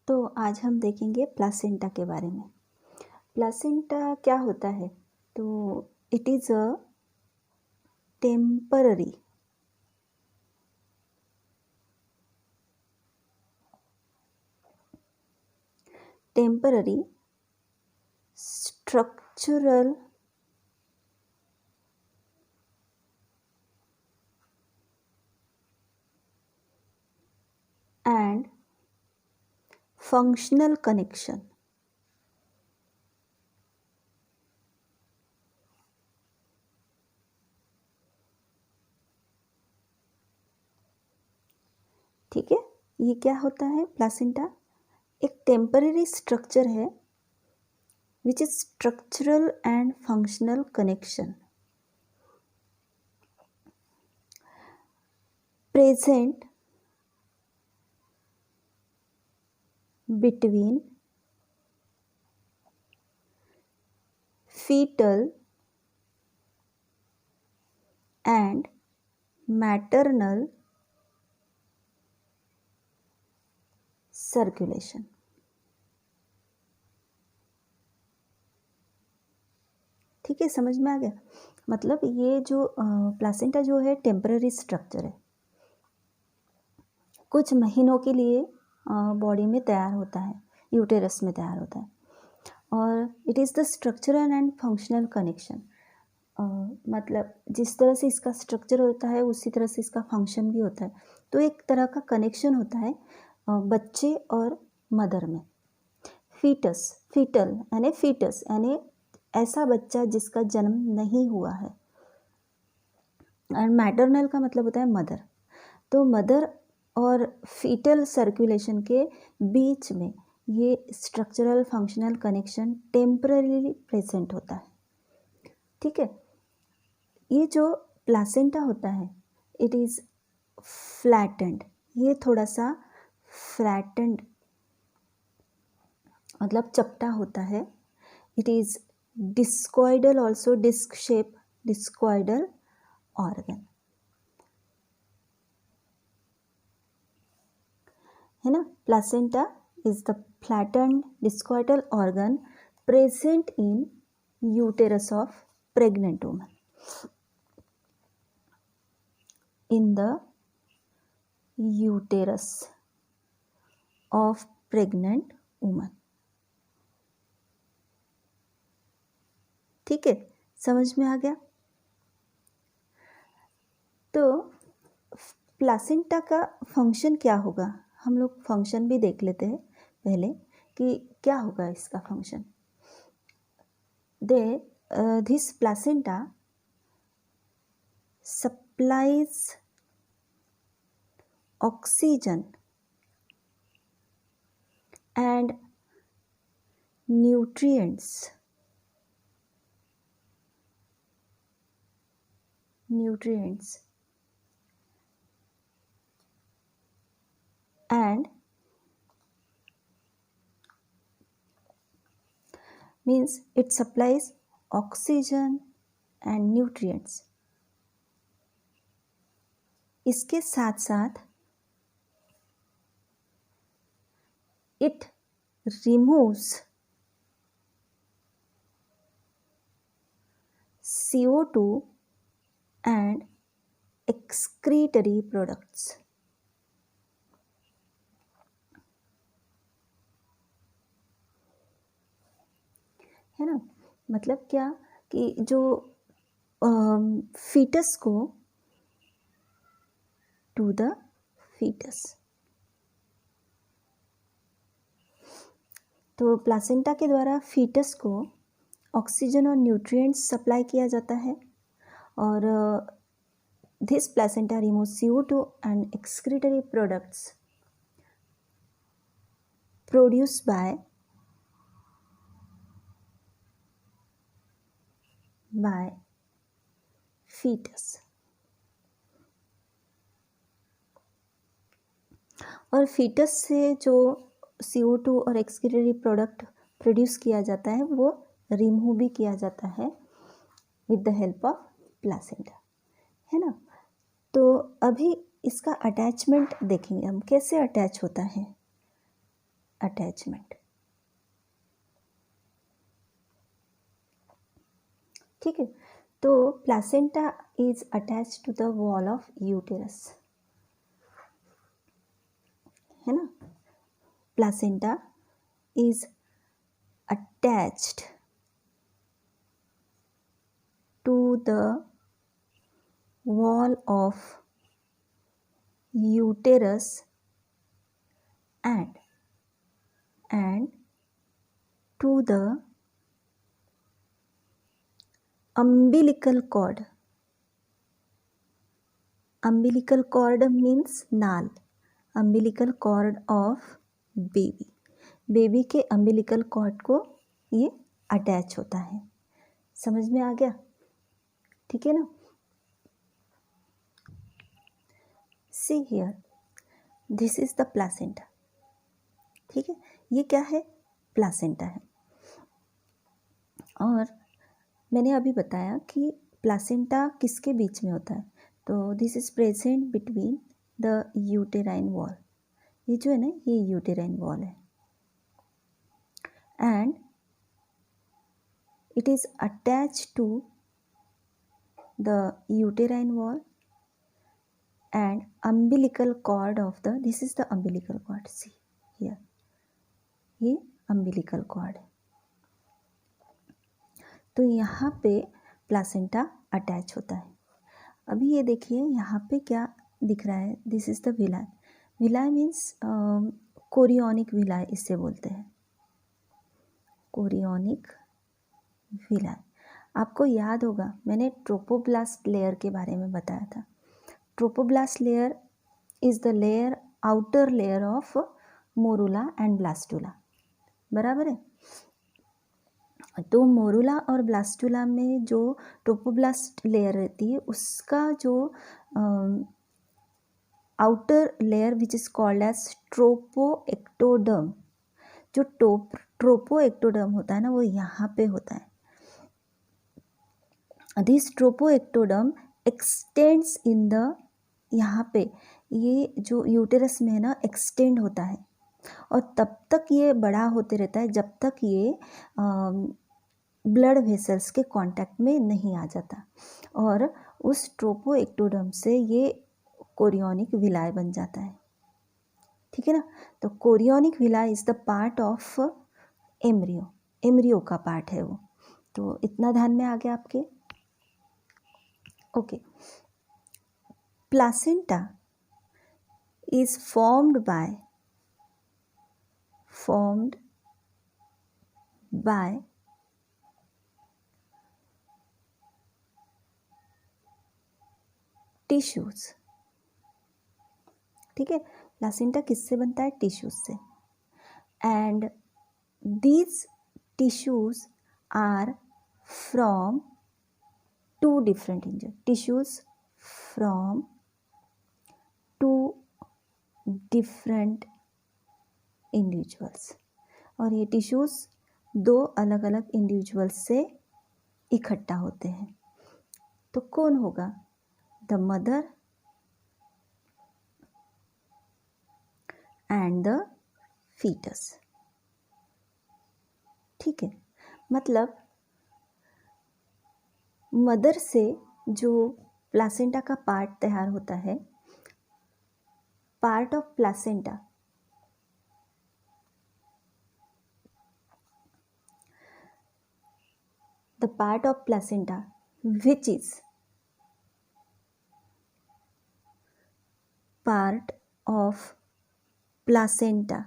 तो आज हम देखेंगे प्लासेंटा के बारे में। प्लासेंटा क्या होता है? तो it is a temporary structural and functional connection ठीक है, ये क्या होता है? प्लासेंटा एक टेम्पररी स्ट्रक्चर है which is structural and functional connection present between fetal and maternal circulation। ठीक है, समझ में आ गया? मतलब ये जो प्लासेंटा जो है टेम्पररी स्ट्रक्चर है, कुछ महीनों के लिए बॉडी में तैयार होता है, यूटेरस में तैयार होता है। और it is the structural and functional connection, मतलब जिस तरह से इसका स्ट्रक्चर होता है उसी तरह से इसका फंक्शन भी होता है। तो एक तरह का कनेक्शन होता है बच्चे और मदर में। फीटल यानी ऐसा बच्चा जिसका जन्म नहीं हुआ है, और मैटरनल का मतलब होता है मदर। तो मदर और फीटल सर्कुलेशन के बीच में ये structural functional connection temporarily present होता है। ठीक है, ये जो प्लासेंटा होता है इट इज़ फ्लैटेंड, ये थोड़ा सा फ्लैटेंड मतलब चपटा होता है। It is discoidal also, disc shape, discoidal organ है ना। Placenta is the flattened discoidal organ present in uterus of pregnant woman. In the uterus of pregnant woman. ठीक है, समझ में आ गया? तो प्लासेंटा का फंक्शन क्या होगा, हम लोग फंक्शन भी देख लेते हैं पहले कि क्या होगा इसका function. This placenta supplies oxygen and nutrients and means it supplies oxygen and nutrients। इसके साथ साथ it removes CO2 and excretory products। है ना, मतलब क्या कि जो फीटस को टू द फीटस, तो प्लासेंटा के द्वारा फीटस को ऑक्सीजन और न्यूट्रिएंट्स सप्लाई किया जाता है। और this placenta remove CO2 and excretory products produce by foetus. और फीटस से जो CO2 और एक्सक्रीटरी प्रोडक्ट प्रोड्यूस किया जाता है वो रिमूव भी किया जाता है with the help of placenta, है ना। तो अभी इसका अटैचमेंट देखेंगे हम, कैसे अटैच होता है। अटैचमेंट। ठीक है, तो placenta is attach to the wall of uterus, है ना। Placenta is attached to the wall of uterus and to the umbilical cord. Umbilical cord means नाल, umbilical cord of baby. Baby के umbilical cord को ये attach होता है। समझ में आ गया? ठीक है ना। See here, this is the placenta. ठीक है, ये क्या है? प्लासेंटा है। और मैंने अभी बताया कि प्लासेंटा किसके बीच में होता है, तो this is present between the uterine wall. ये जो है ना, ये यूटेराइन वॉल है and it is attach to the uterine wall and umbilical cord of the, this is the umbilical cord, see here, ये umbilical cord है। तो यहाँ पे प्लासेंटा अटैच होता है। अभी ये देखिए यहाँ पे क्या दिख रहा है, this is the villi. Villi means chorionic villi, इससे बोलते हैं कोरियोनिक विलाय। आपको याद होगा मैंने ट्रोपोब्लास्ट लेयर के बारे में बताया था। Trophoblast layer is the layer, outer layer of morula and blastula, बराबर है। तो मोरूला और ब्लास्टुला में जो ट्रोपोब्लास्ट लेयर रहती है उसका जो outer layer which is called as trophectoderm, जो ट्रोपोएक्टोडर्म होता है ना, वो यहाँ पे होता है। दिस ट्रोपोएक्टोडर्म एक्सटेंड्स इन द, यहाँ पे ये जो यूटेरस में है ना एक्सटेंड होता है और तब तक ये बड़ा होते रहता है जब तक ये ब्लड वेसल्स के कांटेक्ट में नहीं आ जाता और उस ट्रोपोएक्टोडर्म से ये कोरियोनिक विलाय बन जाता है। ठीक है ना। तो chorionic villi is the part of embryo, embryo का पार्ट है वो। तो इतना ध्यान में आ गया आपके। Okay, placenta is formed by tissues. ठीक है, प्लासेंटा किससे बनता है? टिश्यूज से। And these tissues are from two different tissues from two different individuals, और ये टिश्यूज दो अलग अलग इंडिविजुअल्स से इकट्ठा होते हैं। तो कौन होगा? The mother and the foetus. ठीक है, मतलब मदर से जो प्लासेंटा का पार्ट तैयार होता है, part of placenta, the part of placenta which is part of placenta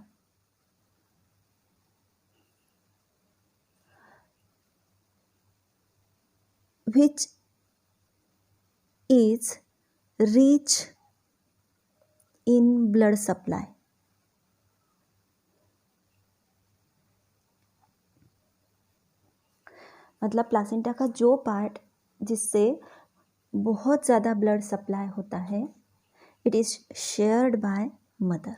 which is rich in blood supply। मतलब प्लासेंटा का जो पार्ट जिससे बहुत ज़्यादा ब्लड सप्लाई होता है, it is shared by mother,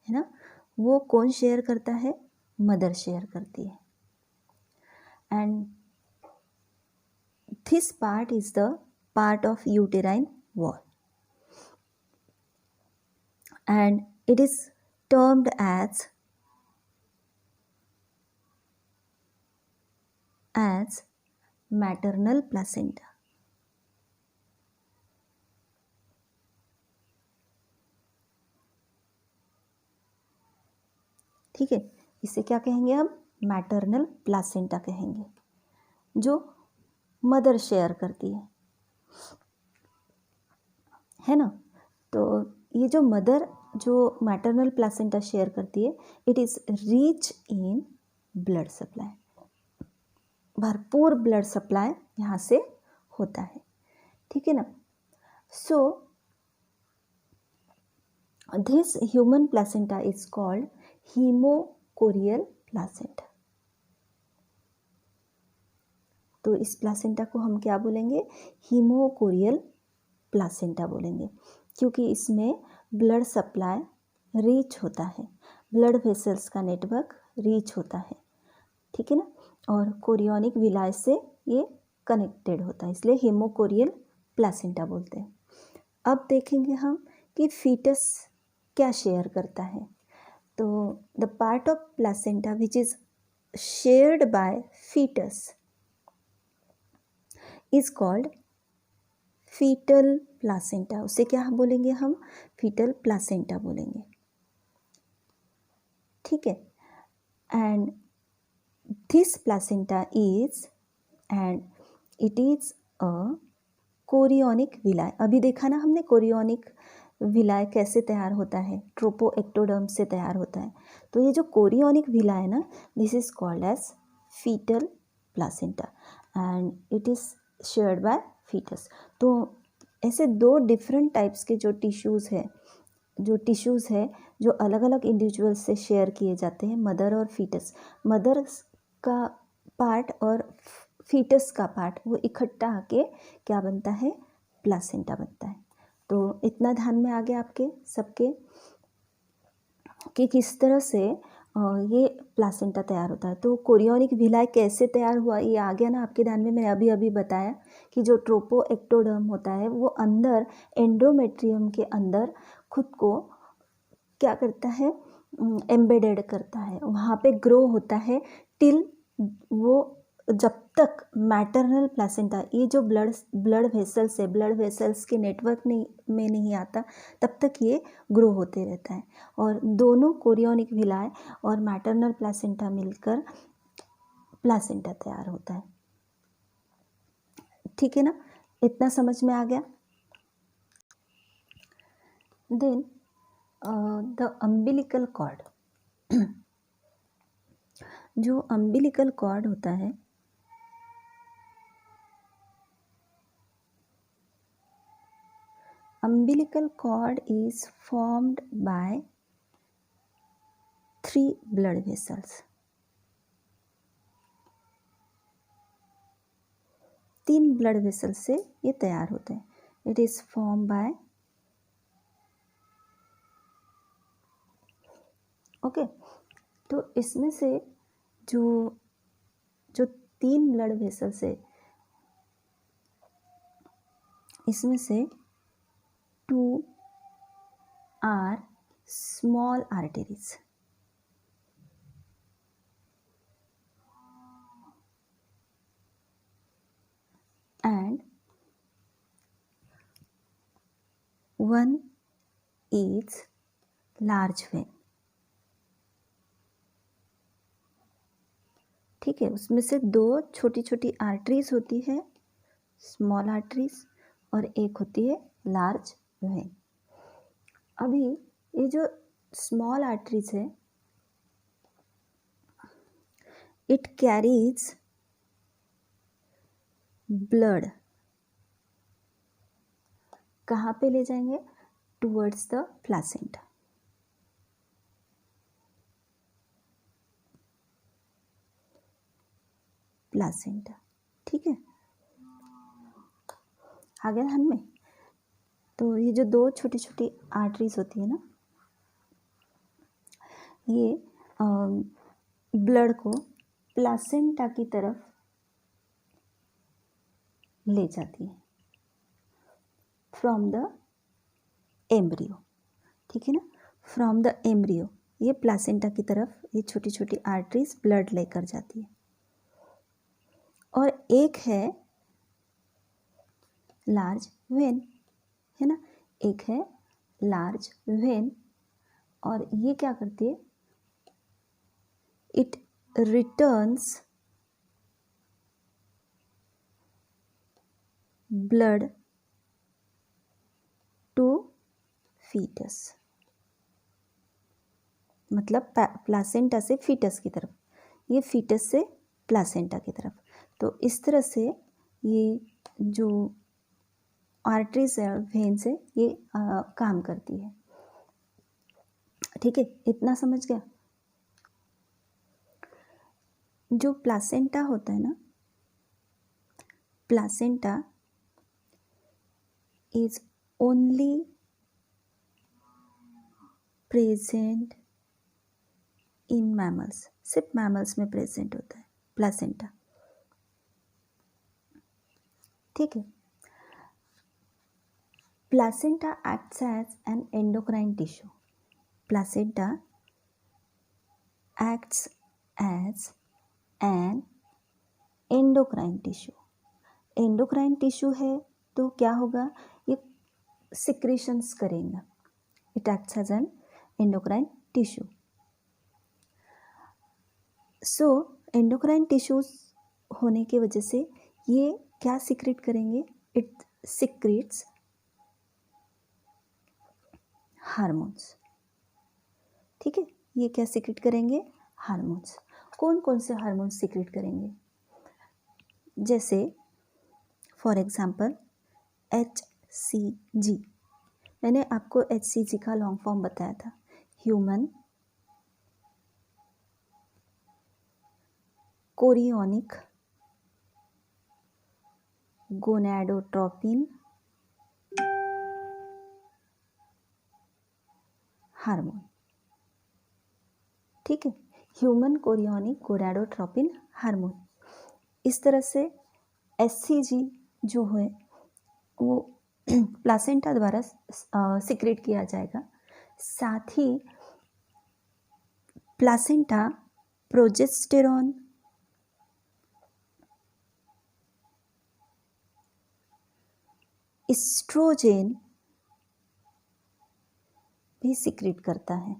है ना। वो कौन शेयर करता है? मदर शेयर करती है। And this part is the part of uterine wall and it is termed as maternal placenta. ठीक है, इसे क्या कहेंगे हम? मैटरनल प्लासेंटा कहेंगे, जो मदर शेयर करती है ना। तो ये जो मदर जो मैटरनल प्लासेंटा शेयर करती है, it is rich in blood supply, भरपूर ब्लड सप्लाई यहाँ से होता है, ठीक है ना। So this human placenta is called haemochorial placenta. तो इस प्लासेंटा को हम क्या बोलेंगे? हीमोकोरियल प्लासेंटा बोलेंगे, क्योंकि इसमें ब्लड सप्लाई रीच होता है, ब्लड वेसल्स का नेटवर्क रीच होता है, ठीक है ना। और कोरियोनिक विलाय से ये कनेक्टेड होता है, इसलिए हीमोकोरियल प्लासेंटा बोलते हैं। अब देखेंगे हम कि फीटस क्या शेयर करता है। तो the part of placenta which is shared by foetus is called foetal placenta. उसे क्या बोलेंगे हम? फीटल प्लासेंटा बोलेंगे, ठीक है। And this placenta is it is a chorionic villi. अभी देखा ना हमने कोरियोनिक विलाय कैसे तैयार होता है, ट्रोपोएक्टोडर्म से तैयार होता है। तो ये जो कोरियोनिक विलाय है ना, this is called as foetal placenta and it is shared by foetus. तो ऐसे दो डिफरेंट टाइप्स के जो टिश्यूज़ है जो अलग अलग इंडिविजुअल्स से शेयर किए जाते हैं, मदर और फीटस। मदर का पार्ट और फीटस का पार्ट वो इकट्ठा आके क्या बनता है? प्लासेंटा बनता है। तो इतना ध्यान में आ गया आपके सबके कि किस तरह से ये प्लासेंटा तैयार होता है। तो कोरियोनिक विलाय कैसे तैयार हुआ ये आ गया ना आपके ध्यान में। मैंने अभी बताया कि जो ट्रोपोएक्टोडर्म होता है वो अंदर एंडोमेट्रियम के अंदर खुद को क्या करता है? एम्बेडेड करता है, वहाँ पे ग्रो होता है टिल वो जब तक मैटरनल प्लासेंटा, ये जो ब्लड वेसल्स है, ब्लड वेसल्स के नेटवर्क में नहीं आता तब तक ये ग्रो होते रहता है। और दोनों कोरियोनिक विलाय और मैटरनल प्लासेंटा मिलकर प्लासेंटा तैयार होता है, ठीक है ना। इतना समझ में आ गया। देन द अम्बिलिकल कॉर्ड, जो अम्बिलिकल कॉर्ड होता है umbilical cord is formed by 3 blood vessels. 3 blood vessels से ये तैयार होते हैं। It is formed by okay. तो इसमें से जो 3 ब्लड वेसल्स है, इसमें से 2 are small arteries and 1 is large vein, ठीक है। उसमें से 2 छोटी छोटी आर्टरीज होती है, स्मॉल आर्टरीज, और एक होती है लार्ज वेन। अभी ये जो स्मॉल आर्टरीज है, इट कैरीज ब्लड, कहाँ पे ले जाएंगे? Towards the placenta. प्लासेंटा, ठीक है, आ गया ध्यान में। तो ये जो 2 छोटी छोटी आर्टरीज होती है ना, ये ब्लड को प्लासेंटा की तरफ ले जाती है फ्रॉम द एम्ब्रियो, ठीक है ना, फ्रॉम द एम्ब्रियो। ये प्लासेंटा की तरफ ये छोटी छोटी आर्टरीज ब्लड लेकर जाती है। और एक है लार्ज वेन, है ना, एक है लार्ज वेन, और ये क्या करती है, it returns blood to foetus, मतलब प्लासेंटा से फीटस की तरफ, ये फीटस से प्लासेंटा की तरफ। तो इस तरह से ये जो आर्टरीज है, वेन्स है, ये काम करती है। ठीक है, इतना समझ गया। जो प्लासेंटा होता है ना, placenta is only present in mammals, सिर्फ मैमल्स में प्रेजेंट होता है प्लासेंटा। ठीक है। Placenta acts as an endocrine tissue, placenta acts as an endocrine tissue. Endocrine tissue है तो क्या होगा, ये सिक्रीशंस करेगा, it acts as an endocrine tissue. So endocrine tissues होने की वजह से ये क्या सिक्रेट करेंगे, इट सिक्रेट्स हार्मोन्स। ठीक है, ये क्या सिक्रेट करेंगे, हार्मोन्स। कौन कौन से हार्मोन्स सिक्रेट करेंगे, जैसे फॉर एग्जांपल HCG, मैंने आपको HCG का लॉन्ग फॉर्म बताया था, ह्यूमन कोरियोनिक गोनाडोट्रोपिन हार्मोन। ठीक है, ह्यूमन कोरियोनिक गोनाडोट्रोपिन हार्मोन। इस तरह से HCG जो है वो प्लासेंटा द्वारा सिक्रेट किया जाएगा। साथ ही प्लासेंटा प्रोजेस्टेरॉन, एस्ट्रोजेन भी सिक्रेट करता है।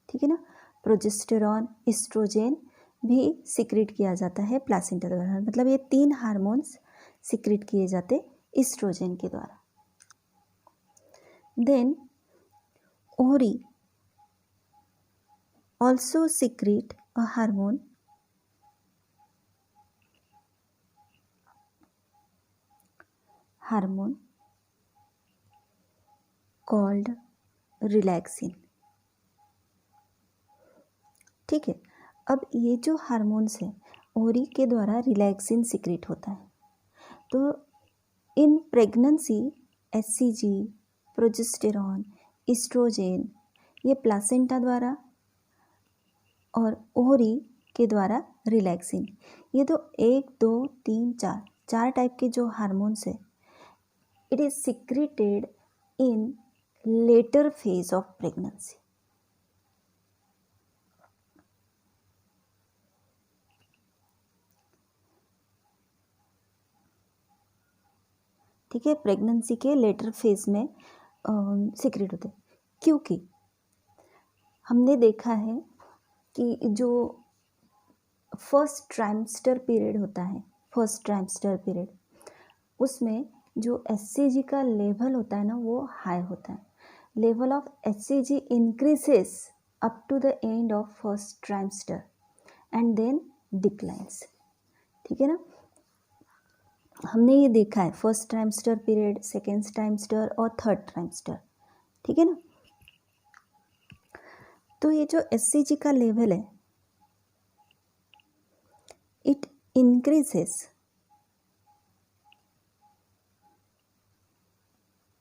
ठीक है ना, प्रोजेस्टेरॉन, एस्ट्रोजेन भी सिक्रेट किया जाता है प्लासेंटा द्वारा, मतलब ये 3 हार्मोन्स सिक्रेट किए जाते एस्ट्रोजेन के द्वारा। Then ovary also secrete a hormone called relaxin। ठीक है, अब ये जो हार्मोन्स है ओरी के द्वारा रिलैक्सिन सिक्रेट होता है। तो in pregnancy HCG, progesterone, oestrogen ये प्लासेंटा द्वारा और ओरी के द्वारा रिलैक्सिन, ये तो 1 2 3 4 टाइप के जो हार्मोन्स है, it is secreted in later phase of pregnancy. ठीक है, प्रेगनेंसी के लेटर फेज में सिक्रेट होते हैं, क्योंकि हमने देखा है कि जो फर्स्ट ट्राइमेस्टर पीरियड होता है, फर्स्ट ट्राइमेस्टर पीरियड, उसमें जो HCG का लेवल होता है ना वो हाई होता है। Level of HCG increases up to the end of first trimester and then declines. ठीक है ना, हमने ये देखा है first trimester period, second trimester और थर्ड ट्राइमेस्टर। ठीक है ना, तो ये जो HCG का लेवल है it increases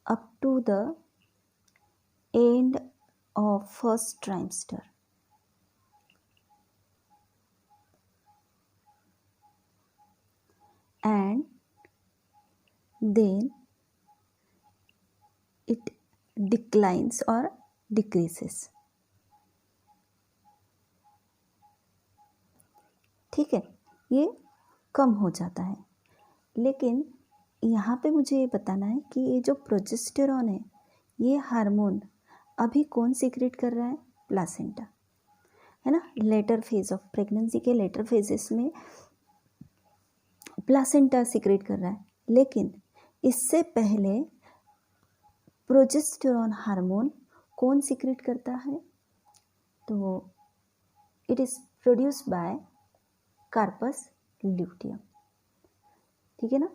up to the end of first trimester and then it declines or decreases। ठीक है, ये कम हो जाता है। लेकिन यहाँ पे मुझे ये बताना है कि ये जो प्रोजेस्टेरॉन है, ये हार्मोन अभी कौन सीक्रेट कर रहा है? प्लासेंटा, है ना। लेटर फेज ऑफ प्रेगनेंसी के लेटर फेजेस में प्लासेंटा सीक्रेट कर रहा है, लेकिन इससे पहले प्रोजेस्टेरॉन हार्मोन कौन सीक्रेट करता है? तो it is produced by corpus luteum, ठीक है ना।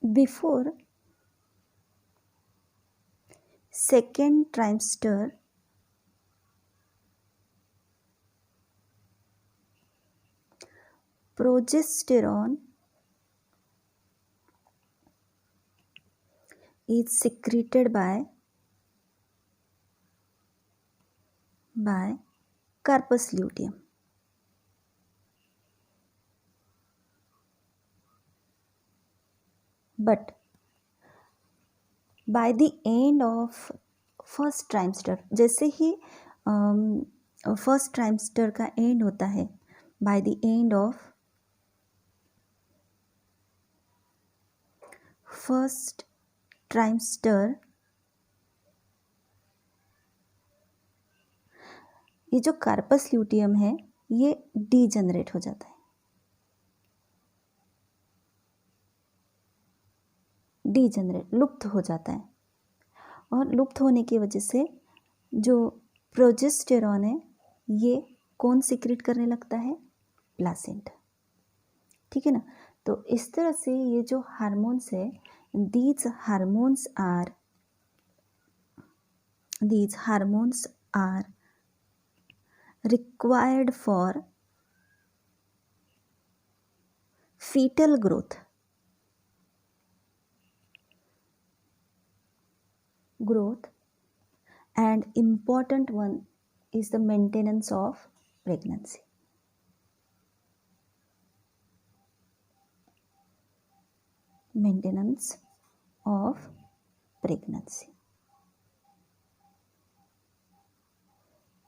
Before second trimester progesterone is secreted by corpus luteum. But by the end of first trimester, जैसे ही फर्स्ट ट्राइमेस्टर का एंड होता है, by the end of first trimester, ये जो corpus luteum है ये डीजनरेट हो जाता है, डीजनरेट लुप्त हो जाता है। और लुप्त होने की वजह से जो प्रोजेस्टेरॉन है ये कौन सीक्रेट करने लगता है? प्लासेंटा, ठीक है ना। तो इस तरह से ये जो हार्मोन्स है, these hormones are required for fetal growth and important one is the maintenance of pregnancy. Maintenance of pregnancy.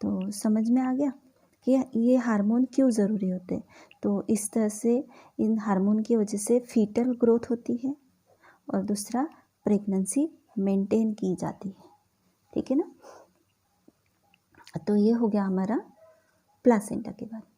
तो समझ में आ गया कि ये हार्मोन क्यों ज़रूरी होते हैं। तो इस तरह से इन हार्मोन की वजह से फीटल ग्रोथ होती है और दूसरा प्रेगनेंसी मेंटेन की जाती है, ठीक है ना। तो ये हो गया हमारा प्लासेंटा के बारे में।